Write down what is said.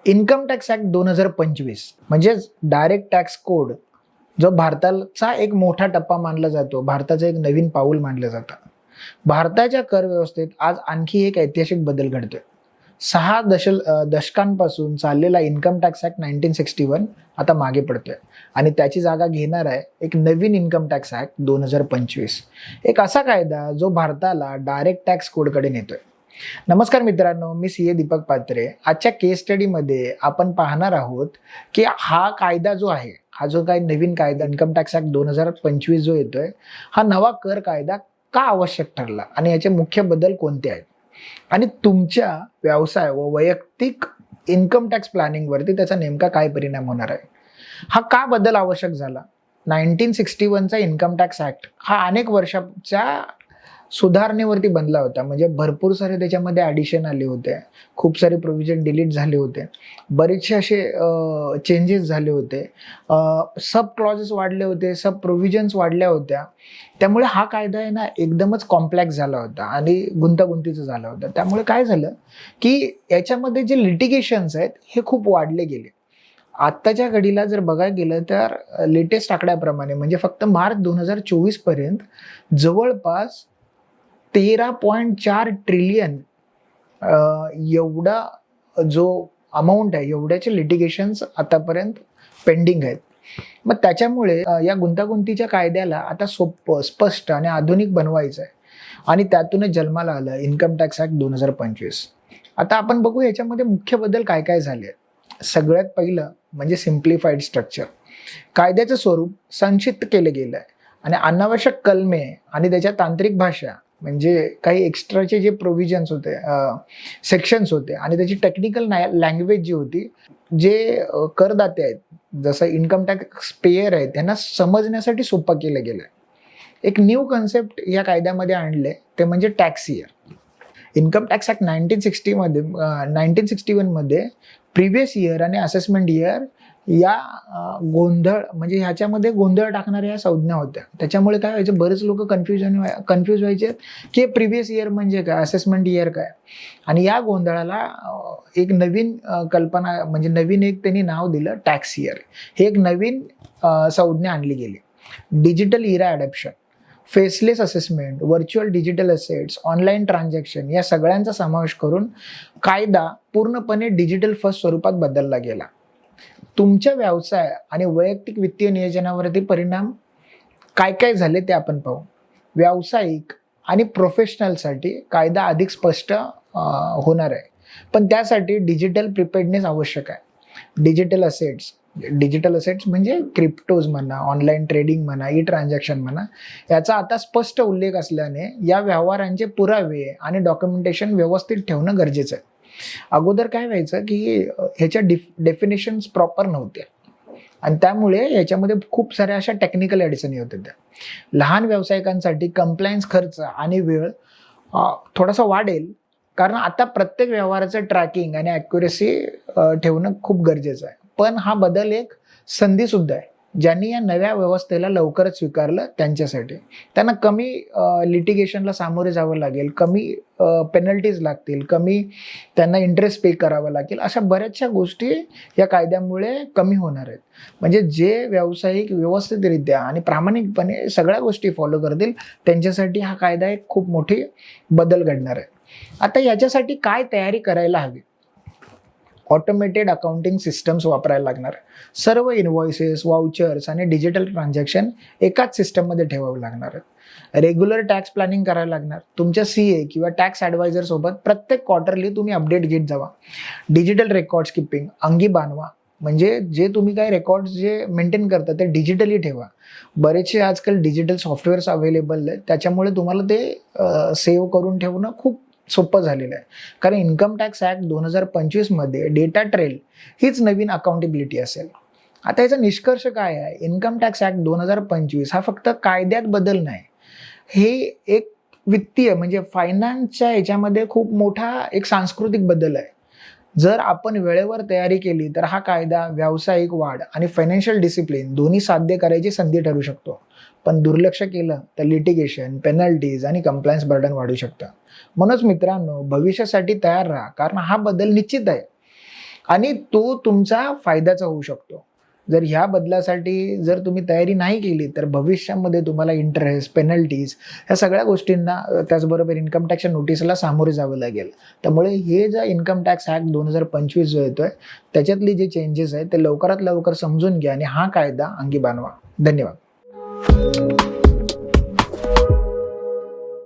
Income tax act 2025 म्हणजेच direct tax code जो भारताचा एक मोठा टप्पा मानला जातो, भारताचं एक नवीन पाऊल मानलं जातं. भारताच्या कर व्यवस्थेत आज आणखी एक ऐतिहासिक बदल घडतोय. 6 दशकांपासून चाललेला इन्कम टॅक्स ऍक्ट 1961 आता मागे पडतोय आणि त्याची जागा घेणार आहे एक नवीन इन्कम टॅक्स ऍक्ट 2025. एक असा कायदा जो भारताला डायरेक्ट टॅक्स कोडकडे नेतोय. नमस्कार मित्रांनो, मी सीए दीपक पात्रे. आजच्या केस स्टडीमध्ये आपण पाहणार आहोत की हा कायदा जो आहे, हा जो काही नवीन कायदा इन्कम टॅक्स ऍक्ट 2025 जो येतोय, हा नवा कर कायदा का आवश्यक ठरला आणि याचे मुख्य बदल कोणते आहेत आणि तुमच्या व्यवसाय व वैयक्तिक इन्कम टॅक्स प्लॅनिंग वरती त्याचा नेमका काय परिणाम होणार आहे. हा का बदल आवश्यक झाला. 1961 चा इन्कम टॅक्स ऍक्ट हा अनेक वर्षाच्या सुधारणेवरती बनला होता. म्हणजे भरपूर सारे त्याच्यामध्ये ॲडिशन आले होते, खूप सारे प्रोव्हिजन डिलीट झाले होते, बरेचसे असे चेंजेस झाले होते, सब क्लॉजेस वाढले होते, सब प्रोव्हिजन्स वाढल्या होत्या. त्यामुळे हा कायदा आहे ना एकदमच कॉम्प्लेक्स झाला होता आणि गुंतागुंतीचा झाला होता. त्यामुळे काय झालं की याच्यामध्ये जे लिटिगेशन्स आहेत हे खूप वाढले गेले. आत्ताच्या घडीला जर बघायला गेलं तर लेटेस्ट आकड्याप्रमाणे म्हणजे फक्त मार्च 2024 पर्यंत जवळपास 13.4 ट्रिलियन एवढा जो अमाऊंट आहे, एवढ्याचे लिटिगेशन्स आतापर्यंत पेंडिंग आहेत. मग त्याच्यामुळे या गुंतागुंतीच्या कायद्याला आता सोपं, स्पष्ट आणि आधुनिक बनवायचं आहे आणि त्यातूनच जन्माला आलं इन्कम टॅक्स ऍक्ट 2025. आता आपण बघू याच्यामध्ये मुख्य बदल काय काय झाले. सगळ्यात पहिलं म्हणजे सिम्प्लिफाईड स्ट्रक्चर. कायद्याचं स्वरूप संक्षिप्त केलं गेलं आहे आणि अनावश्यक कलमे आणि त्याच्या तांत्रिक भाषा म्हणजे काही एक्स्ट्राचे जे प्रोव्हिजन्स होते, सेक्शन्स होते आणि त्याची टेक्निकल लँग्वेज जी होती, जे करदाते आहेत जसं इन्कम टॅक्स पेयर आहेत त्यांना समजण्यासाठी सोपं केलं गेलं आहे. एक न्यू कन्सेप्ट या कायद्यामध्ये आणले ते म्हणजे tax year. Income tax act 1961 मध्ये प्रिव्हियस इयर आणि असेसमेंट इयर या गोंधळ म्हणजे ह्याच्यामध्ये गोंधळ टाकणाऱ्या या संज्ञा होत्या. त्याच्यामुळे काय व्हायचं, बरेच लोक कन्फ्यूज व्हायचे की प्रिव्हियस इयर म्हणजे काय, असेसमेंट इयर काय. आणि या गोंधळाला एक नवीन कल्पना म्हणजे नवीन एक त्यांनी नाव दिलं टॅक्स इयर. हे एक नवीन संज्ञा आणली गेली. Digital era adoption, faceless assessment, virtual digital assets, online transaction या सगळ्यांचा समावेश करून कायदा पूर्णपणे डिजिटल फर्स्ट स्वरूपात बदलला गेला. तुमच्या व्यवसाय आणि वैयक्तिक वित्तीय नियोजनावरती परिणाम काय काय झाले ते आपण पाहू. व्यावसायिक आणि प्रोफेशनलसाठी कायदा अधिक स्पष्ट होणार आहे, पण त्यासाठी डिजिटल प्रिपेअर्डनेस आवश्यक आहे. डिजिटल असेट्स म्हणजे क्रिप्टोज म्हणा, ऑनलाईन ट्रेडिंग म्हणा, ई ट्रान्झॅक्शन म्हणा, याचा आता स्पष्ट उल्लेख असल्याने या व्यवहारांचे पुरावे आणि डॉक्युमेंटेशन व्यवस्थित ठेवणं गरजेचं आहे. अगोदर काय व्हायचं की ह्याच्या डेफिनेशन्स प्रॉपर नव्हत्या आणि त्यामुळे याच्यामध्ये खूप साऱ्या अशा टेक्निकल अडचणी होत्या. त्या लहान व्यावसायिकांसाठी कंप्लायन्स खर्च आणि वेळ थोडासा वाढेल, कारण आता प्रत्येक व्यवहाराचं ट्रॅकिंग आणि ॲक्युरेसी ठेवणं खूप गरजेचं आहे. पण हा बदल एक संधी सुद्धा आहे. ज्यांनी या नव्या व्यवस्थेला लवकरच स्वीकारलं त्यांच्यासाठी. त्यांना कमी लिटिगेशनला सामोरे जावं लागेल, कमी पेनल्टीज लागतील, कमी त्यांना इंटरेस्ट पे करावा लागेल. अशा बऱ्याचशा गोष्टी या कायद्यामुळे कमी होणार आहेत. म्हणजे जे व्यावसायिक व्यवस्थितरित्या आणि प्रामाणिकपणे सगळ्या गोष्टी फॉलो करतील त्यांच्यासाठी हा कायदा एक खूप मोठी बदल घडणार आहे. आता याच्यासाठी काय तयारी करायला हवी. ऑटोमेटेड अकाउंटिंग सिस्टम्स वापरायला लागणार. सर्व इनव्हॉइसेस, वाउचर्स आणि डिजिटल ट्रान्झॅक्शन एकाच सिस्टममध्ये ठेवावं लागणार. रेग्युलर टॅक्स प्लॅनिंग करायला लागणार. तुमच्या सीए किंवा टॅक्स ॲडवायझर सोबत प्रत्येक क्वार्टरली तुम्ही अपडेट घेत जावा. डिजिटल रेकॉर्ड्स कीपिंग अंगी बांधवा. म्हणजे जे तुम्ही काही रेकॉर्ड्स जे मेंटेन करता ते डिजिटली ठेवा. बरेचसे आजकाल डिजिटल सॉफ्टवेअर्स अवेलेबल आहेत, त्याच्यामुळे तुम्हाला ते सेव्ह करून ठेवणं खूप सोपं झालेलं आहे. कारण इन्कम टॅक्स ऍक्ट 2025 मध्ये डेटा ट्रेल हीच नवीन अकाउंटेबिलिटी असेल. आता याचा निष्कर्ष काय आहे. इन्कम टॅक्स ऍक्ट 2025 हा फक्त कायद्यात बदल नाही, हे एक वित्तीय म्हणजे फायनान्सच्या याच्यामध्ये खूप मोठा एक सांस्कृतिक बदल आहे. जर आपण वेळेवर तयारी केली तर हा कायदा व्यावसायिक वाढ आणि फायनान्शियल डिसिप्लिन दोन्ही साध्य करायची संधी ठरू शकतो. पण दुर्लक्ष केलं तर लिटिगेशन, पेनल्टीज आणि कंप्लायन्स बर्डन वाढू शकतं. म्हणूनच मित्रांनो, भविष्यासाठी तयार राहा, कारण हा बदल निश्चित आहे. आणि तो तुमचा फायद्याचा होऊ शकतो. जर ह्या बदलासाठी जर तुम्ही तयारी नाही केली तर भविष्यामध्ये तुम्हाला इंटरेस्ट, पेनल्टीज ह्या सगळ्या गोष्टींना, त्याचबरोबर इन्कम टॅक्सच्या नोटीसला सामोरे जावं लागेल. त्यामुळे हे जे इन्कम टॅक्स ॲक्ट 2025 जो येतोय त्याच्यातले जे चेंजेस आहेत ते लवकरात लवकर समजून घ्या आणि हा कायदा अंगी बाणवा. धन्यवाद.